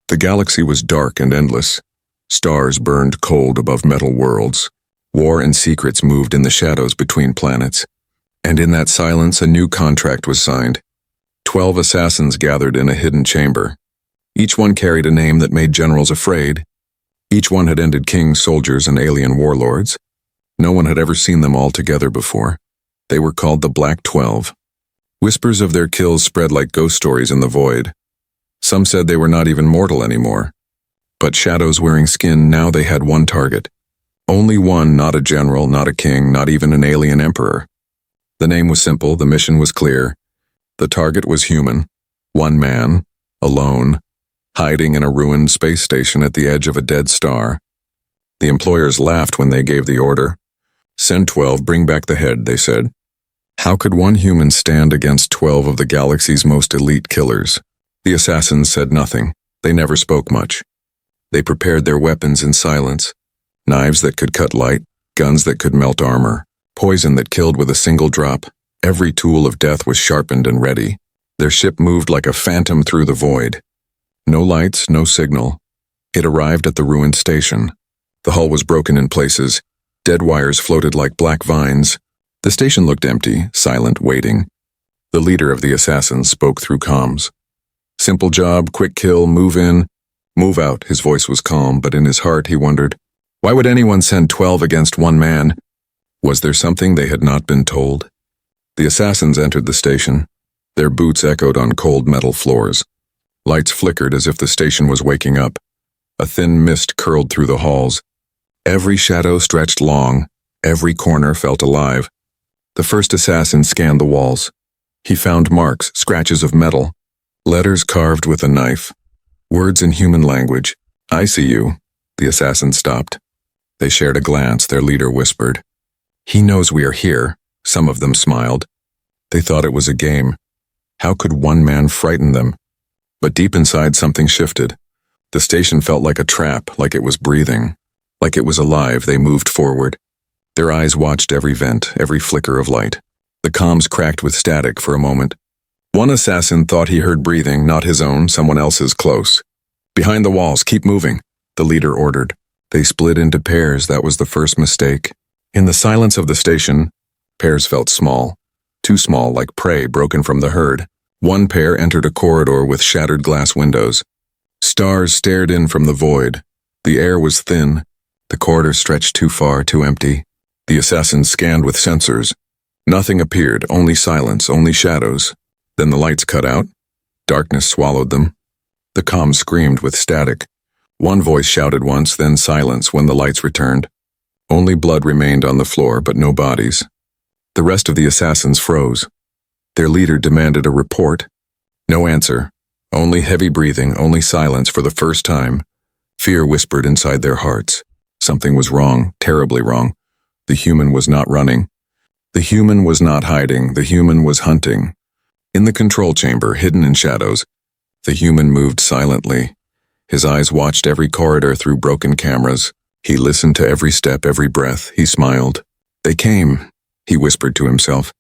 The galaxy was dark and endless. Stars burned cold above metal worlds. War and secrets moved in the shadows between planets. And in that silence, a new contract was signed. 12 assassins gathered in a hidden chamber. Each one carried a name that made generals afraid. Each one had ended kings, soldiers, and alien warlords. No one had ever seen them all together before. They were called the Black 12. Whispers of their kills spread like ghost stories in the void. Some said they were not even mortal anymore. But shadows wearing skin, now they had one target. Only one, not a general, not a king, not even an alien emperor. The name was simple, the mission was clear. The target was human. One man, alone, hiding in a ruined space station at the edge of a dead star. The employers laughed when they gave the order. "Send 12, bring back the head," they said. How could one human stand against 12 of the galaxy's most elite killers? The assassins said nothing. They never spoke much. They prepared their weapons in silence. Knives that could cut light, guns that could melt armor, poison that killed with a single drop. Every tool of death was sharpened and ready. Their ship moved like a phantom through the void. No lights, no signal. It arrived at the ruined station. The hull was broken in places. Dead wires floated like black vines. The station looked empty, silent, waiting. The leader of the assassins spoke through comms. "Simple job, quick kill, move in, move out." His voice was calm, but in his heart he wondered, why would anyone send 12 against one man? Was there something they had not been told? The assassins entered the station. Their boots echoed on cold metal floors. Lights flickered as if the station was waking up. A thin mist curled through the halls. Every shadow stretched long. Every corner felt alive. The first assassin scanned the walls. He found marks, scratches of metal, letters carved with a knife, words in human language. "I see you." The assassin stopped. They shared a glance. Their leader whispered, "He knows we are here." Some of them smiled. They thought it was a game. How could one man frighten them? But deep inside something shifted. The station felt like a trap, like it was breathing. Like it was alive. They moved forward. Their eyes watched every vent, every flicker of light. The comms cracked with static for a moment. One assassin thought he heard breathing, not his own, someone else's close. "Behind the walls, keep moving," the leader ordered. They split into pairs. That was the first mistake. In the silence of the station, pairs felt small. Too small, like prey broken from the herd. One pair entered a corridor with shattered glass windows. Stars stared in from the void. The air was thin. The corridor stretched too far, too empty. The assassins scanned with sensors. Nothing appeared, only silence, only shadows. Then the lights cut out. Darkness swallowed them. The comms screamed with static. One voice shouted once, then silence when the lights returned. Only blood remained on the floor, but no bodies. The rest of the assassins froze. Their leader demanded a report. No answer. Only heavy breathing, only silence for the first time. Fear whispered inside their hearts. Something was wrong, terribly wrong. The human was not running. The human was not hiding. The human was hunting. In the control chamber, hidden in shadows, the human moved silently. His eyes watched every corridor through broken cameras. He listened to every step, every breath. He smiled. "They came," he whispered to himself.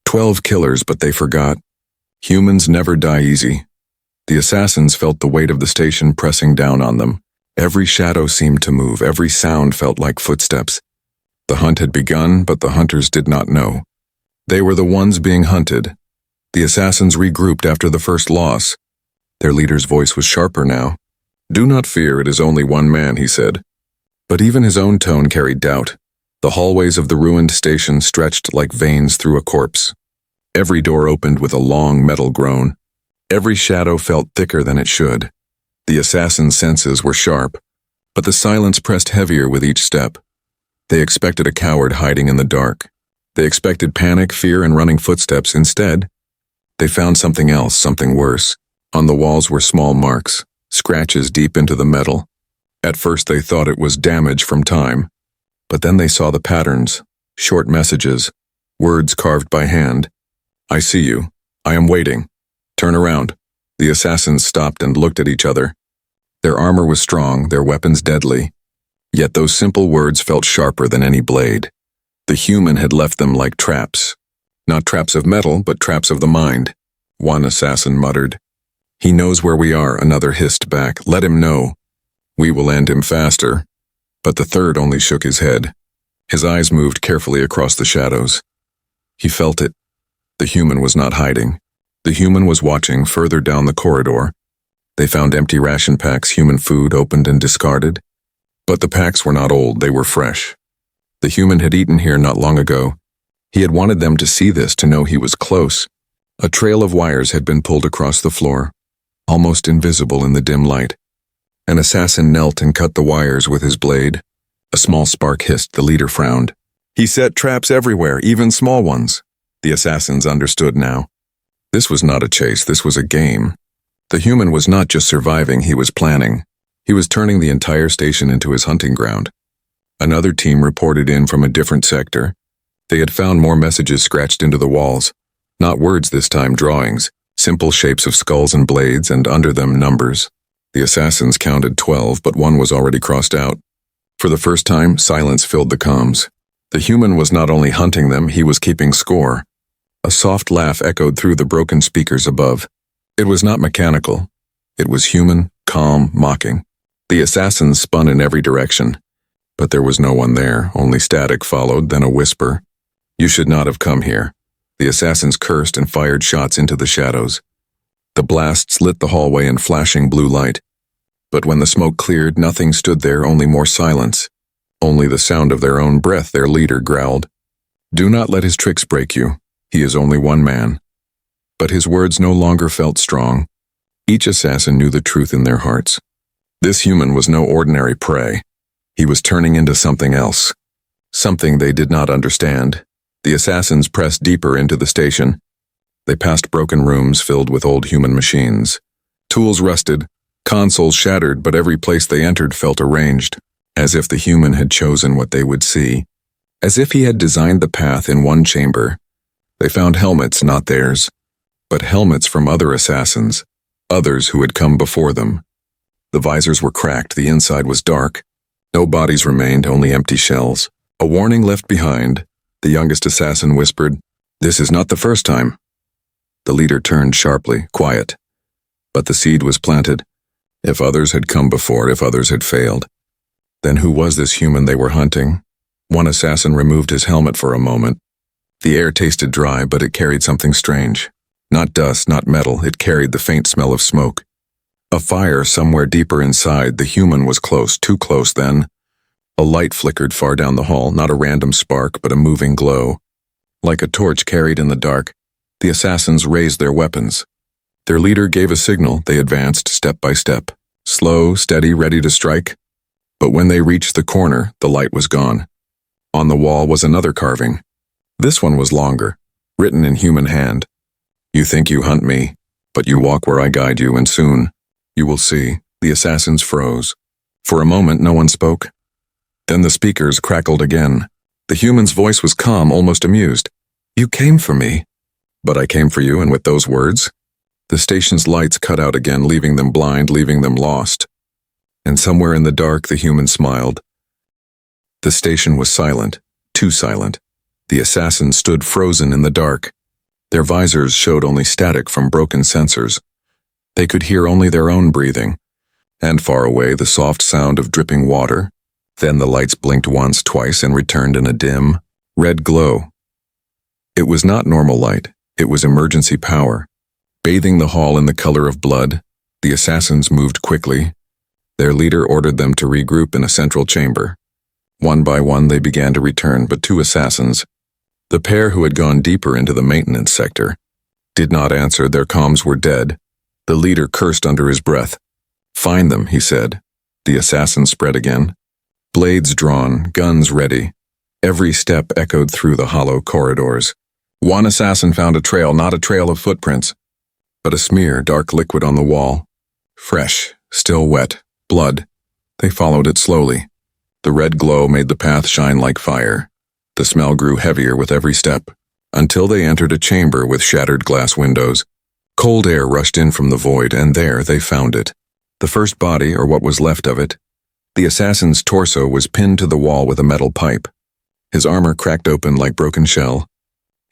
12 killers, but they forgot. Humans never die easy. The assassins felt the weight of the station pressing down on them. Every shadow seemed to move. Every sound felt like footsteps. The hunt had begun, but the hunters did not know. They were the ones being hunted. The assassins regrouped after the first loss. Their leader's voice was sharper now. "Do not fear, it is only one man," he said. But even his own tone carried doubt. The hallways of the ruined station stretched like veins through a corpse. Every door opened with a long metal groan. Every shadow felt thicker than it should. The assassin's senses were sharp, but the silence pressed heavier with each step. They expected a coward hiding in the dark. They expected panic, fear, and running footsteps. Instead, they found something else, something worse. On the walls were small marks, scratches deep into the metal. At first they thought it was damage from time, but then they saw the patterns, short messages, words carved by hand. "I see you. I am waiting. Turn around." The assassins stopped and looked at each other. Their armor was strong, their weapons deadly. Yet those simple words felt sharper than any blade. The human had left them like traps. Not traps of metal, but traps of the mind. One assassin muttered, He knows where we are, another hissed back. Let him know. We will end him faster. But the third only shook his head. His eyes moved carefully across the shadows. He felt it. The human was not hiding. The human was watching further down the corridor. They found empty ration packs, human food opened and discarded. But the packs were not old, they were fresh. The human had eaten here not long ago. He had wanted them to see this, to know he was close. A trail of wires had been pulled across the floor, almost invisible in the dim light. An assassin knelt and cut the wires with his blade. A small spark hissed, the leader frowned. He set traps everywhere, even small ones. The assassins understood now. This was not a chase, this was a game. The human was not just surviving, he was planning. He was turning the entire station into his hunting ground. Another team reported in from a different sector. They had found more messages scratched into the walls. Not words this time, drawings, simple shapes of skulls and blades, and under them numbers. The assassins counted 12, but one was already crossed out. For the first time, silence filled the comms. The human was not only hunting them, he was keeping score. A soft laugh echoed through the broken speakers above. It was not mechanical. It was human, calm, mocking. The assassins spun in every direction. But there was no one there, only static followed, then a whisper. You should not have come here. The assassins cursed and fired shots into the shadows. The blasts lit the hallway in flashing blue light. But when the smoke cleared, nothing stood there, only more silence. Only the sound of their own breath, their leader growled. Do not let his tricks break you. He is only one man. But his words no longer felt strong. Each assassin knew the truth in their hearts. This human was no ordinary prey. He was turning into something else. Something they did not understand. The assassins pressed deeper into the station. They passed broken rooms filled with old human machines. Tools rusted, consoles shattered, but every place they entered felt arranged, as if the human had chosen what they would see. As if he had designed the path in one chamber. They found helmets, not theirs, but helmets from other assassins, others who had come before them. The visors were cracked, the inside was dark. No bodies remained, only empty shells. A warning left behind. The youngest assassin whispered, "This is not the first time." The leader turned sharply, quiet. But the seed was planted. If others had come before, if others had failed. Then who was this human they were hunting? One assassin removed his helmet for a moment. The air tasted dry, but it carried something strange. Not dust, not metal, it carried the faint smell of smoke. A fire somewhere deeper inside. The human was close, too close then. A light flickered far down the hall, not a random spark, but a moving glow. Like a torch carried in the dark, the assassins raised their weapons. Their leader gave a signal. They advanced step by step, slow, steady, ready to strike. But when they reached the corner, the light was gone. On the wall was another carving. This one was longer, written in human hand. You think you hunt me, but you walk where I guide you, and soon, you will see. The assassins froze. For a moment, no one spoke. Then the speakers crackled again. The human's voice was calm, almost amused. You came for me. But I came for you, and with those words, the station's lights cut out again, leaving them blind, leaving them lost. And somewhere in the dark, the human smiled. The station was silent, too silent. The assassins stood frozen in the dark. Their visors showed only static from broken sensors. They could hear only their own breathing. And far away, the soft sound of dripping water. Then the lights blinked once, twice, and returned in a dim, red glow. It was not normal light. It was emergency power. Bathing the hall in the color of blood, the assassins moved quickly. Their leader ordered them to regroup in a central chamber. One by one they began to return, but two assassins, the pair who had gone deeper into the maintenance sector, did not answer. Their comms were dead. The leader cursed under his breath. Find them, he said. The assassins spread again. Blades drawn, guns ready. Every step echoed through the hollow corridors. One assassin found a trail, not a trail of footprints, but a smear, dark liquid on the wall. Fresh, still wet, blood. They followed it slowly. The red glow made the path shine like fire. The smell grew heavier with every step, until they entered a chamber with shattered glass windows. Cold air rushed in from the void, and there they found it. The first body, or what was left of it. The assassin's torso was pinned to the wall with a metal pipe. His armor cracked open like broken shell.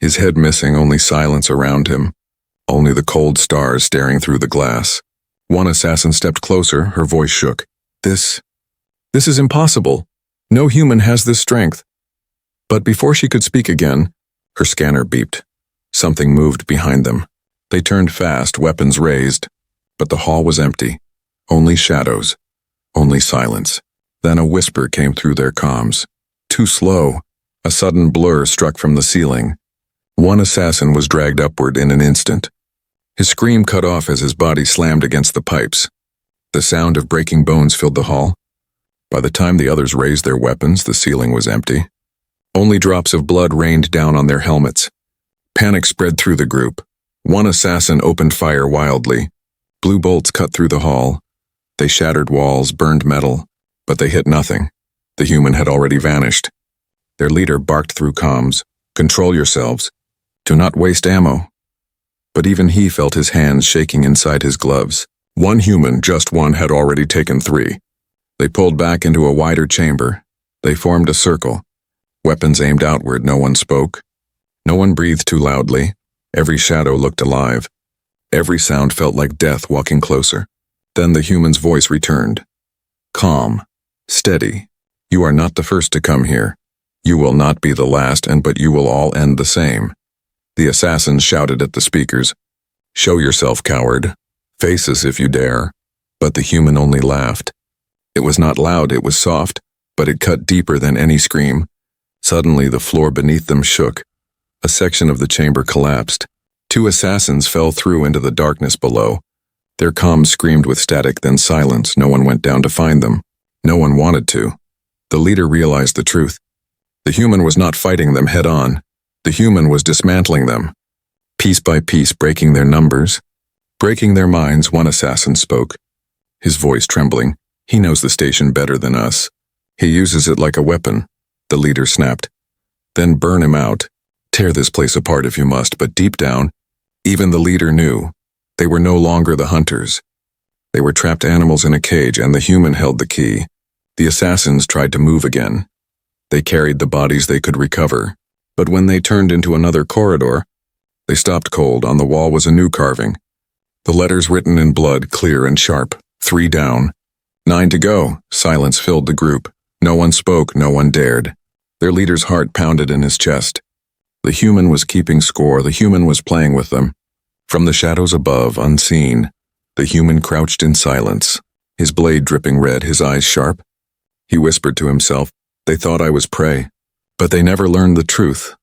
His head missing, only silence around him. only the cold stars staring through the glass. One assassin stepped closer, her voice shook. This is impossible. No human has this strength. But before she could speak again, her scanner beeped. Something moved behind them. They turned fast, weapons raised. But the hall was empty. Only shadows. Only silence. Then a whisper came through their comms. Too slow. A sudden blur struck from the ceiling. One assassin was dragged upward in an instant. His scream cut off as his body slammed against the pipes. The sound of breaking bones filled the hall. By the time the others raised their weapons, the ceiling was empty. Only drops of blood rained down on their helmets. Panic spread through the group. One assassin opened fire wildly. Blue bolts cut through the hall. They shattered walls, burned metal, but they hit nothing. The human had already vanished. Their leader barked through comms, "Control yourselves. Do not waste ammo." But even he felt his hands shaking inside his gloves. One human, just one, had already taken 3. They pulled back into a wider chamber. They formed a circle. Weapons aimed outward, no one spoke. No one breathed too loudly. Every shadow looked alive. Every sound felt like death walking closer. Then the human's voice returned. Calm. Steady. You are not the first to come here. You will not be the last, but you will all end the same. The assassins shouted at the speakers. Show yourself, coward. Face us if you dare. But the human only laughed. It was not loud, it was soft, but it cut deeper than any scream. Suddenly the floor beneath them shook. A section of the chamber collapsed. 2 assassins fell through into the darkness below. Their comms screamed with static, then silence. No one went down to find them. No one wanted to. The leader realized the truth. The human was not fighting them head-on. The human was dismantling them. Piece by piece, breaking their numbers. Breaking their minds, one assassin spoke. His voice trembling. He knows the station better than us. He uses it like a weapon. The leader snapped. Then burn him out. Tear this place apart if you must, but deep down, even the leader knew. They were no longer the hunters. They were trapped animals in a cage, and the human held the key. The assassins tried to move again. They carried the bodies they could recover. But when they turned into another corridor, they stopped cold. On the wall was a new carving. The letters written in blood, clear and sharp. 3 down. 9 to go. Silence filled the group. No one spoke, no one dared. Their leader's heart pounded in his chest. The human was keeping score, the human was playing with them. From the shadows above, unseen, the human crouched in silence, his blade dripping red, his eyes sharp. He whispered to himself, "They thought I was prey, but they never learned the truth."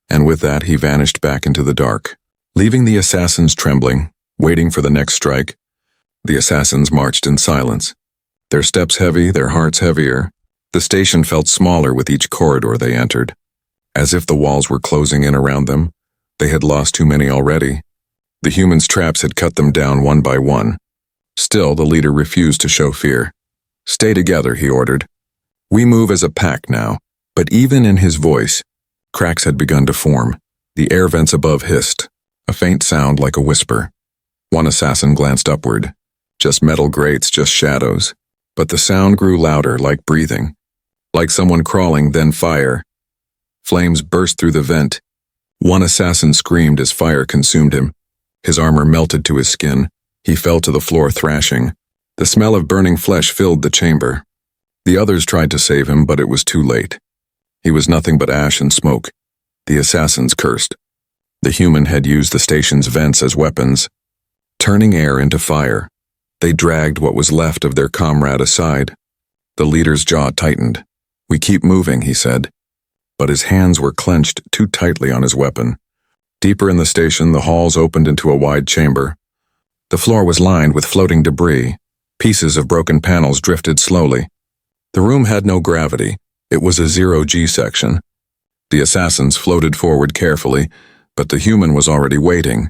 And with that he vanished back into the dark, leaving the assassins trembling, waiting for the next strike. The assassins marched in silence, their steps heavy, their hearts heavier. The station felt smaller with each corridor they entered. As if the walls were closing in around them, they had lost too many already. The humans' traps had cut them down one by one. Still, the leader refused to show fear. "Stay together," he ordered. "We move as a pack now." But even in his voice, cracks had begun to form. The air vents above hissed, a faint sound like a whisper. One assassin glanced upward. Just metal grates, just shadows. But the sound grew louder, like breathing. Like someone crawling, then fire. Flames burst through the vent. One assassin screamed as fire consumed him. His armor melted to his skin. He fell to the floor thrashing. The smell of burning flesh filled the chamber. The others tried to save him, but it was too late. He was nothing but ash and smoke. The assassins cursed. The human had used the station's vents as weapons, turning air into fire. They dragged what was left of their comrade aside. The leader's jaw tightened. "We keep moving," he said. But his hands were clenched too tightly on his weapon. Deeper in the station, the halls opened into a wide chamber. The floor was lined with floating debris. Pieces of broken panels drifted slowly. The room had no gravity. It was a zero-G section. The assassins floated forward carefully, but the human was already waiting.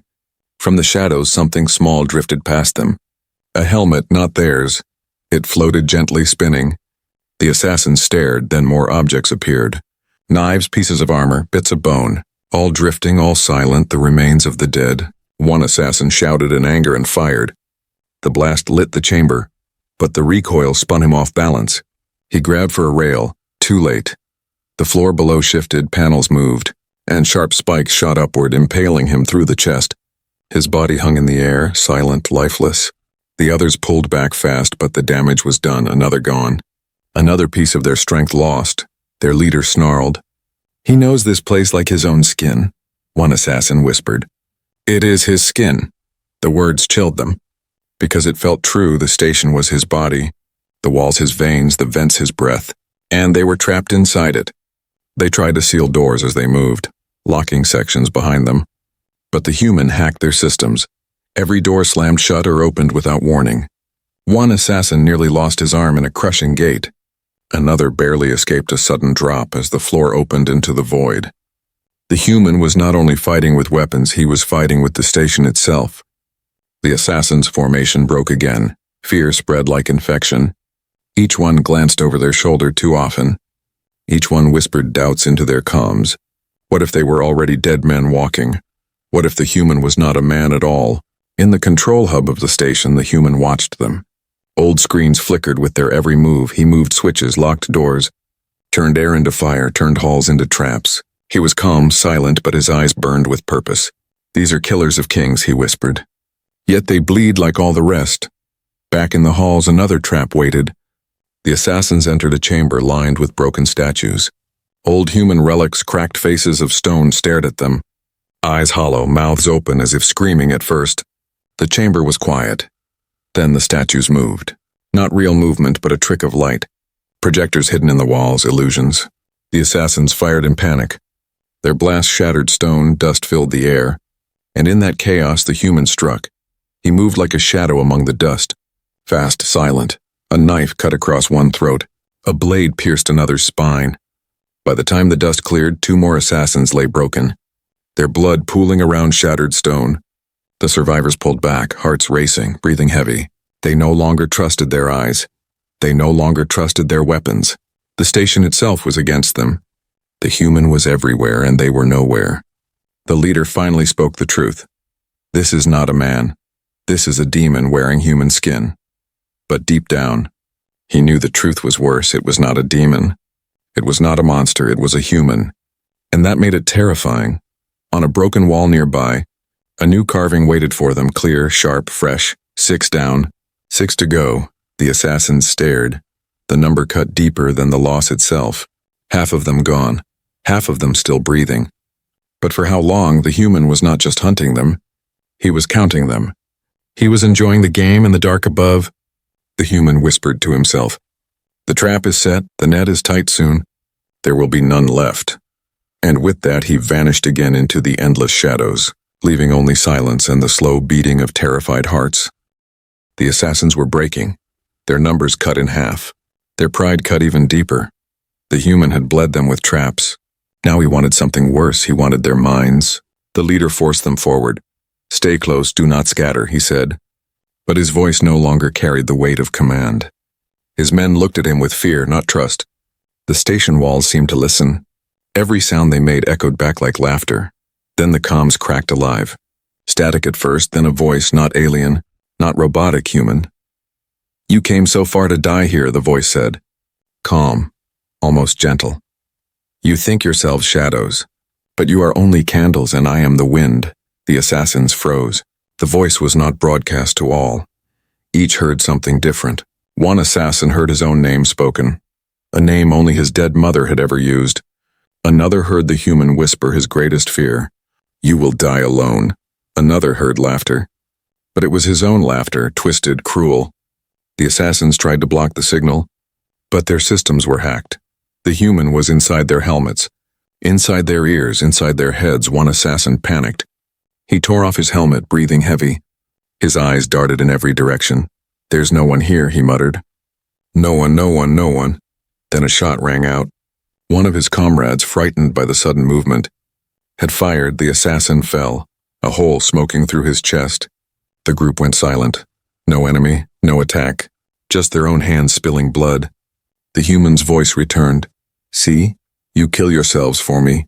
From the shadows, something small drifted past them. A helmet, not theirs. It floated gently, spinning. The assassins stared, then more objects appeared. Knives, pieces of armor, bits of bone. All drifting, all silent, the remains of the dead. One assassin shouted in anger and fired. The blast lit the chamber, but the recoil spun him off balance. He grabbed for a rail, too late. The floor below shifted, panels moved, and sharp spikes shot upward, impaling him through the chest. His body hung in the air, silent, lifeless. The others pulled back fast, but the damage was done, another gone. Another piece of their strength lost. Their leader snarled. "He knows this place like his own skin," one assassin whispered. "It is his skin." The words chilled them. Because it felt true, the station was his body, the walls his veins, the vents his breath, and they were trapped inside it. They tried to seal doors as they moved, locking sections behind them. But the human hacked their systems. Every door slammed shut or opened without warning. One assassin nearly lost his arm in a crushing gate. Another barely escaped a sudden drop as the floor opened into the void. The human was not only fighting with weapons, he was fighting with the station itself. The assassins' formation broke again. Fear spread like infection. Each one glanced over their shoulder too often. Each one whispered doubts into their comms. What if they were already dead men walking? What if the human was not a man at all? In the control hub of the station, the human watched them. Old screens flickered with their every move. He moved switches, locked doors, turned air into fire, turned halls into traps. He was calm, silent, but his eyes burned with purpose. "These are killers of kings," he whispered. "Yet they bleed like all the rest." Back in the halls, another trap waited. The assassins entered a chamber lined with broken statues. Old human relics, cracked faces of stone stared at them. Eyes hollow, mouths open as if screaming at first. The chamber was quiet. Then the statues moved. Not real movement, but a trick of light. Projectors hidden in the walls, illusions. The assassins fired in panic. Their blast shattered stone, dust filled the air. And in that chaos, the human struck. He moved like a shadow among the dust. Fast, silent. A knife cut across one throat. A blade pierced another's spine. By the time the dust cleared, 2 more assassins lay broken, their blood pooling around shattered stone. The survivors pulled back, hearts racing, breathing heavy. They no longer trusted their eyes. They no longer trusted their weapons. The station itself was against them. The human was everywhere, and they were nowhere. The leader finally spoke the truth. "This is not a man. This is a demon wearing human skin." But deep down, he knew the truth was worse. It was not a demon. It was not a monster. It was a human. And that made it terrifying. On a broken wall nearby, a new carving waited for them, clear, sharp, fresh. 6 down, 6 to go. The assassins stared. The number cut deeper than the loss itself. Half of them gone. Half of them still breathing. But for how long? The human was not just hunting them. He was counting them. He was enjoying the game in the dark above. The human whispered to himself. "The trap is set, the net is tight soon. There will be none left." And with that he vanished again into the endless shadows, leaving only silence and the slow beating of terrified hearts. The assassins were breaking. Their numbers cut in half. Their pride cut even deeper. The human had bled them with traps. Now he wanted something worse. He wanted their minds. The leader forced them forward. "Stay close, do not scatter," he said. But his voice no longer carried the weight of command. His men looked at him with fear, not trust. The station walls seemed to listen. Every sound they made echoed back like laughter. Then the comms cracked alive. Static at first, then a voice, not alien, not robotic, human. "You came so far to die here," the voice said. Calm, almost gentle. "You think yourselves shadows, but you are only candles and I am the wind." The assassins froze. The voice was not broadcast to all. Each heard something different. One assassin heard his own name spoken, a name only his dead mother had ever used. Another heard the human whisper his greatest fear. "You will die alone." Another heard laughter. But it was his own laughter, twisted, cruel. The assassins tried to block the signal, but their systems were hacked. The human was inside their helmets, inside their ears, inside their heads. One assassin panicked. He tore off his helmet, breathing heavy. His eyes darted in every direction. "There's no one here," he muttered. "No one, no one, no one." Then a shot rang out. One of his comrades, frightened by the sudden movement, had fired. The assassin fell, a hole smoking through his chest. The group went silent. No enemy, no attack, just their own hands spilling blood. The human's voice returned. "See? You kill yourselves for me.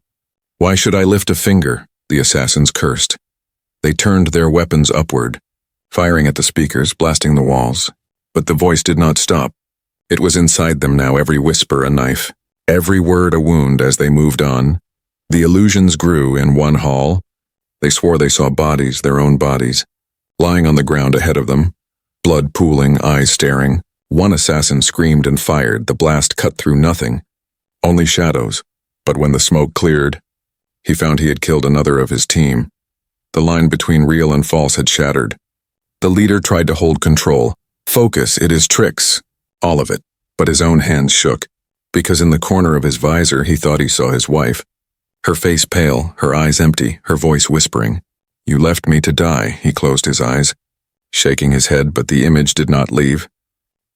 Why should I lift a finger?" The assassins cursed. They turned their weapons upward, firing at the speakers, blasting the walls. But the voice did not stop. It was inside them now, every whisper a knife, every word a wound. As they moved on, the illusions grew. In one hall, They swore they saw bodies, their own bodies, lying on the ground ahead of them, blood pooling, eyes staring. One assassin screamed and fired. The blast cut through nothing, only shadows. But when the smoke cleared, he found he had killed another of his team. The line between real and false had shattered. The leader tried to hold control. Focus, it is tricks. All of it. But his own hands shook, because in the corner of his visor he thought he saw his wife. Her face pale, her eyes empty, her voice whispering. You left me to die. He closed his eyes, shaking his head, but the image did not leave.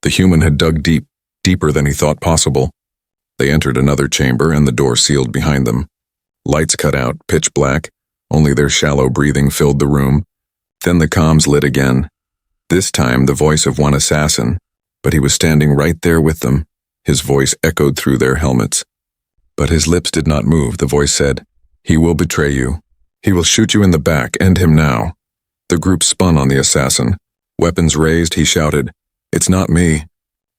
The human had dug deep, deeper than he thought possible. They entered another chamber and the door sealed behind them. Lights cut out, pitch black. Only their shallow breathing filled the room. Then the comms lit again. This time the voice of one assassin, but he was standing right there with them. His voice echoed through their helmets. But his lips did not move. The voice said, "He will betray you. He will shoot you in the back. End him now." The group spun on the assassin. Weapons raised, he shouted, "It's not me.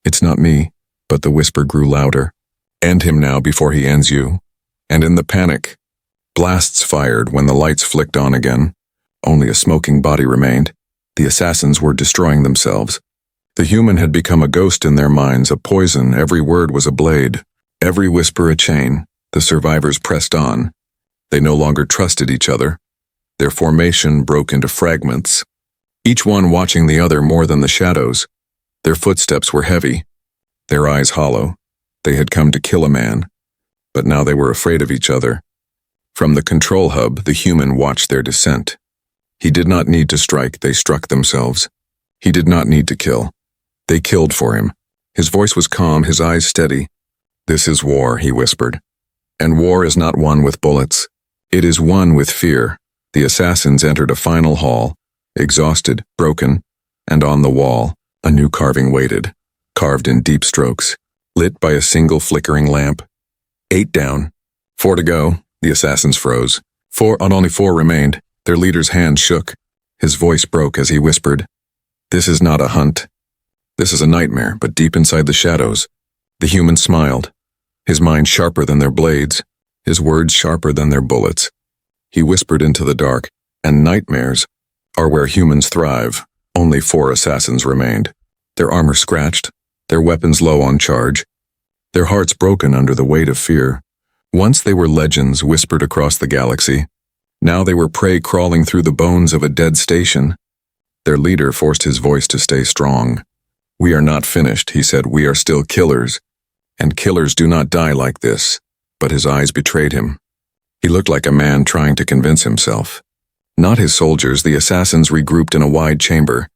It's not me." But the whisper grew louder. "End him now before he ends you." And in the panic, blasts fired when the lights flicked on again. Only a smoking body remained. The assassins were destroying themselves. The human had become a ghost in their minds, a poison. Every word was a blade, every whisper a chain. The survivors pressed on. They no longer trusted each other. Their formation broke into fragments, each one watching the other more than the shadows. Their footsteps were heavy, their eyes hollow. They had come to kill a man, but now they were afraid of each other. From the control hub, the human watched their descent. He did not need to strike, they struck themselves. He did not need to kill. They killed for him. His voice was calm, his eyes steady. "This is war," he whispered. "And war is not won with bullets. It is won with fear." The assassins entered a final hall, exhausted, broken, and on the wall, a new carving waited, carved in deep strokes, lit by a single flickering lamp. 8 down. 4 to go. The assassins froze. Only 4 remained. Their leader's hand shook. His voice broke as he whispered, "This is not a hunt. This is a nightmare," but deep inside the shadows, the human smiled, his mind sharper than their blades, his words sharper than their bullets. He whispered into the dark, "And nightmares are where humans thrive." Only 4 assassins remained, their armor scratched, their weapons low on charge, their hearts broken under the weight of fear. Once they were legends whispered across the galaxy. Now they were prey crawling through the bones of a dead station. Their leader forced his voice to stay strong. "We are not finished," he said. "We are still killers. And killers do not die like this." But his eyes betrayed him. He looked like a man trying to convince himself. Not his soldiers. The assassins regrouped in a wide chamber.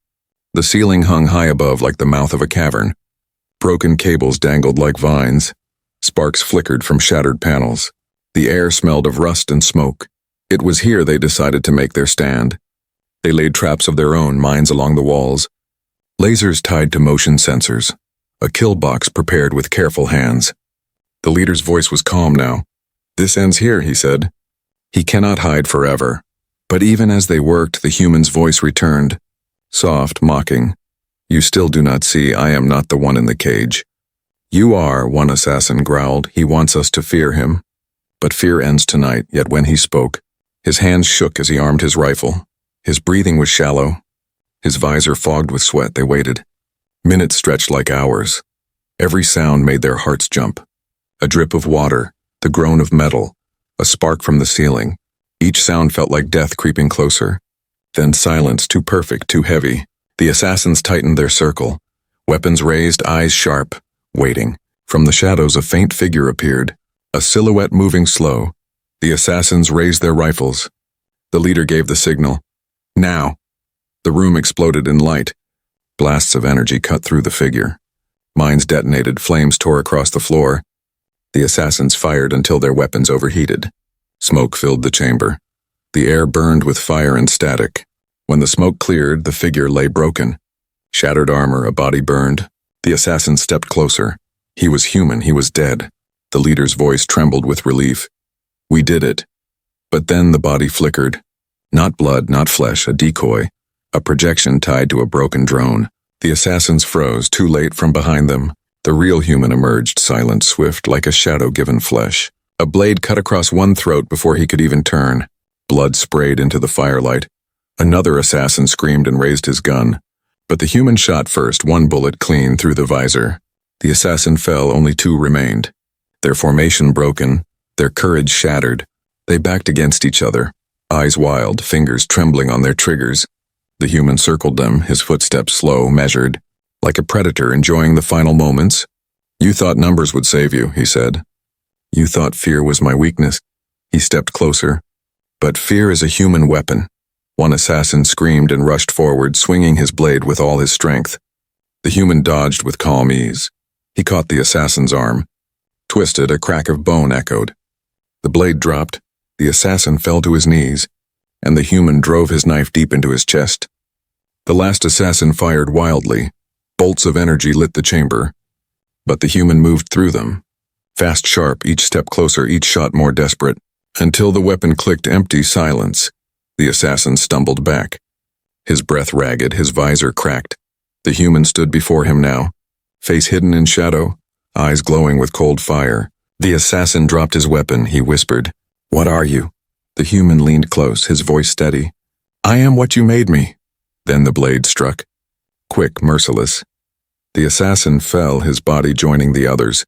The ceiling hung high above like the mouth of a cavern. Broken cables dangled like vines. Sparks flickered from shattered panels. The air smelled of rust and smoke. It was here they decided to make their stand. They laid traps of their own, mines along the walls, lasers tied to motion sensors, a kill box prepared with careful hands. The leader's voice was calm now. "This ends here," he said. "He cannot hide forever." But even as they worked, the human's voice returned, soft, mocking. "You still do not see I am not the one in the cage." "You are," one assassin growled. "He wants us to fear him." But fear ends tonight. Yet when he spoke, his hands shook as he armed his rifle. His breathing was shallow, his visor fogged with sweat. They waited. Minutes stretched like hours. Every sound made their hearts jump. A drip of water, the groan of metal, a spark from the ceiling. Each sound felt like death creeping closer. Then silence, too perfect, too heavy. The assassins tightened their circle, weapons raised, eyes sharp, waiting. From the shadows a faint figure appeared, a silhouette moving slow. The assassins raised their rifles. The leader gave the signal. "Now!" The room exploded in light. Blasts of energy cut through the figure. Mines detonated, flames tore across the floor. The assassins fired until their weapons overheated. Smoke filled the chamber. The air burned with fire and static. When the smoke cleared, the figure lay broken. Shattered armor, a body burned. The assassin stepped closer. He was human, he was dead. The leader's voice trembled with relief. "We did it." But then the body flickered. Not blood, not flesh, a decoy. A projection tied to a broken drone. The assassins froze, too late. From behind them, the real human emerged, silent, swift, like a shadow given flesh. A blade cut across one throat before he could even turn. Blood sprayed into the firelight. Another assassin screamed and raised his gun. But the human shot first, one bullet clean through the visor. The assassin fell, only two remained. Their formation broken, their courage shattered. They backed against each other, eyes wild, fingers trembling on their triggers. The human circled them, his footsteps slow, measured, like a predator enjoying the final moments. "You thought numbers would save you," he said. "You thought fear was my weakness." He stepped closer. "But fear is a human weapon." One assassin screamed and rushed forward, swinging his blade with all his strength. The human dodged with calm ease. He caught the assassin's arm. Twisted, a crack of bone echoed. The blade dropped, the assassin fell to his knees, and the human drove his knife deep into his chest. The last assassin fired wildly. Bolts of energy lit the chamber, but the human moved through them. Fast, sharp, each step closer, each shot more desperate, until the weapon clicked empty silence. The assassin stumbled back. His breath ragged, his visor cracked. The human stood before him now, face hidden in shadow, eyes glowing with cold fire. The assassin dropped his weapon, he whispered. "What are you?" The human leaned close, his voice steady. "I am what you made me." Then the blade struck. Quick, merciless. The assassin fell, his body joining the others.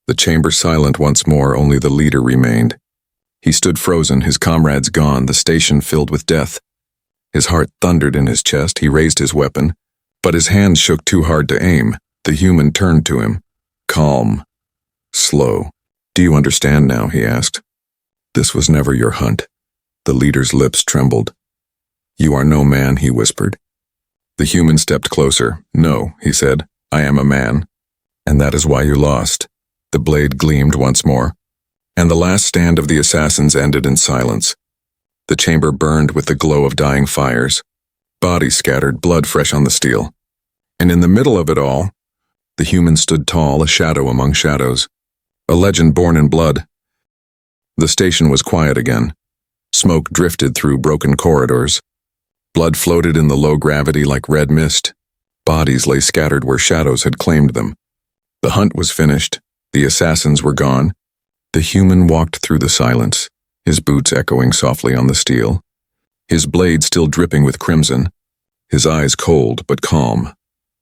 The chamber silent once more, only the leader remained. He stood frozen, his comrades gone, the station filled with death. His heart thundered in his chest, he raised his weapon, but his hands shook too hard to aim. The human turned to him. Calm. Slow. "Do you understand now?" he asked. "This was never your hunt." The leader's lips trembled. "You are no man," he whispered. The human stepped closer. "No," he said, "I am a man. And that is why you lost." The blade gleamed once more, and the last stand of the assassins ended in silence. The chamber burned with the glow of dying fires. Bodies scattered, blood fresh on the steel. And in the middle of it all, the human stood tall, a shadow among shadows. A legend born in blood. The station was quiet again. Smoke drifted through broken corridors. Blood floated in the low gravity like red mist. Bodies lay scattered where shadows had claimed them. The hunt was finished. The assassins were gone. The human walked through the silence, his boots echoing softly on the steel, his blade still dripping with crimson, his eyes cold but calm.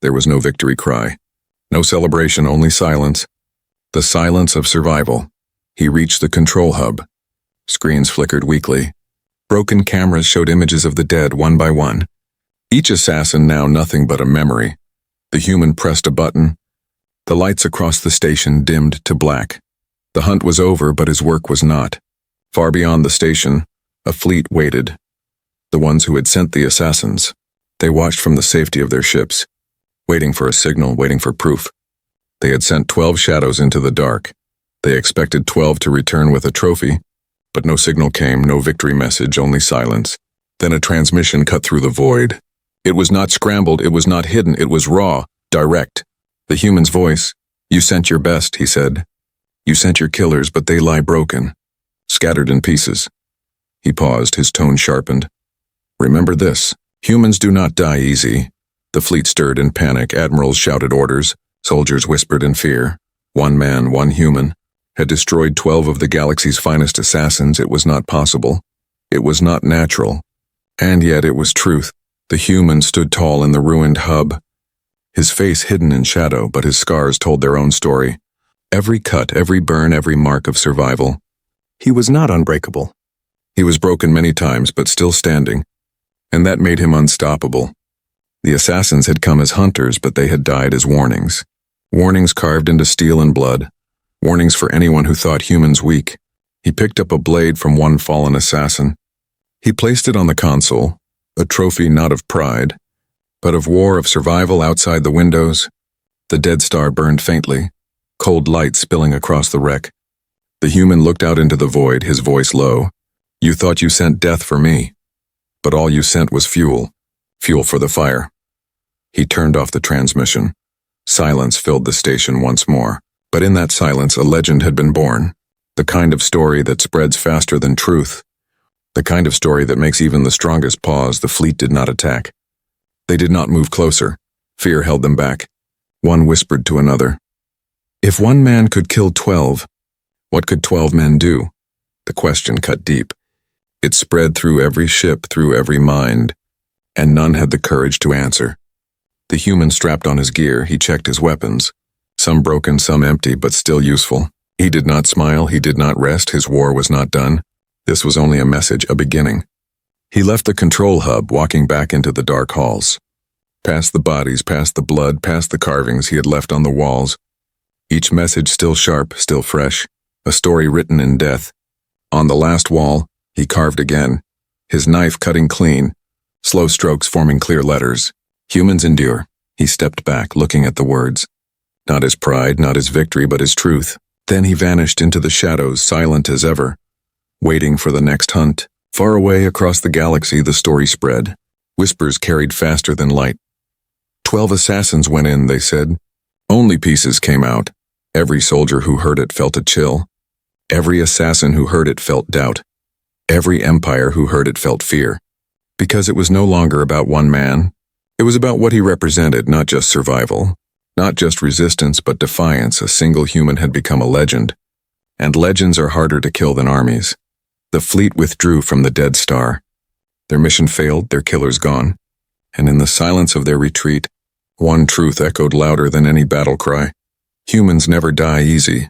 There was no victory cry, no celebration, only silence. The silence of survival. He reached the control hub. Screens flickered weakly. Broken cameras showed images of the dead one by one. Each assassin now nothing but a memory. The human pressed a button. The lights across the station dimmed to black. The hunt was over, but his work was not. Far beyond the station, a fleet waited. The ones who had sent the assassins. They watched from the safety of their ships, waiting for a signal, waiting for proof. They had sent 12 shadows into the dark. They expected 12 to return with a trophy, but no signal came, no victory message, only silence. Then a transmission cut through the void. It was not scrambled, it was not hidden, it was raw, direct. The human's voice. "You sent your best," he said. "You sent your killers, but they lie broken, scattered in pieces." He paused, his tone sharpened. "Remember this, humans do not die easy." The fleet stirred in panic, admirals shouted orders, soldiers whispered in fear. One man, one human, had destroyed 12 of the galaxy's finest assassins. It was not possible. It was not natural. And yet it was truth. The human stood tall in the ruined hub, his face hidden in shadow, but his scars told their own story. Every cut, every burn, every mark of survival. He was not unbreakable. He was broken many times, but still standing, and that made him unstoppable. The assassins had come as hunters, but they had died as warnings. Warnings carved into steel and blood. Warnings for anyone who thought humans weak. He picked up a blade from one fallen assassin. He placed it on the console, a trophy not of pride, but of war, of survival. Outside the windows, the dead star burned faintly, cold light spilling across the wreck. The human looked out into the void, his voice low. "You thought you sent death for me, but all you sent was fuel. Fuel for the fire." He turned off the transmission. Silence filled the station once more, but in that silence a legend had been born. The kind of story that spreads faster than truth. The kind of story that makes even the strongest pause. The fleet did not attack. They did not move closer. Fear held them back. One whispered to another. If one man could kill 12, what could 12 men do? The question cut deep. It spread through every ship, through every mind, and none had the courage to answer. The human strapped on his gear, he checked his weapons. Some broken, some empty, but still useful. He did not smile, he did not rest, his war was not done. This was only a message, a beginning. He left the control hub, walking back into the dark halls. Past the bodies, past the blood, past the carvings he had left on the walls. Each message still sharp, still fresh, a story written in death. On the last wall, he carved again, his knife cutting clean, slow strokes forming clear letters. Humans endure. He stepped back, looking at the words. Not his pride, not his victory, but his truth. Then he vanished into the shadows, silent as ever, waiting for the next hunt. Far away across the galaxy, the story spread. Whispers carried faster than light. 12 assassins went in, they said. Only pieces came out. Every soldier who heard it felt a chill. Every assassin who heard it felt doubt. Every empire who heard it felt fear. Because it was no longer about one man. It was about what he represented, not just survival. Not just resistance, but defiance. A single human had become a legend. And legends are harder to kill than armies. The fleet withdrew from the dead star. Their mission failed, their killers gone. And in the silence of their retreat, one truth echoed louder than any battle cry. Humans never die easy.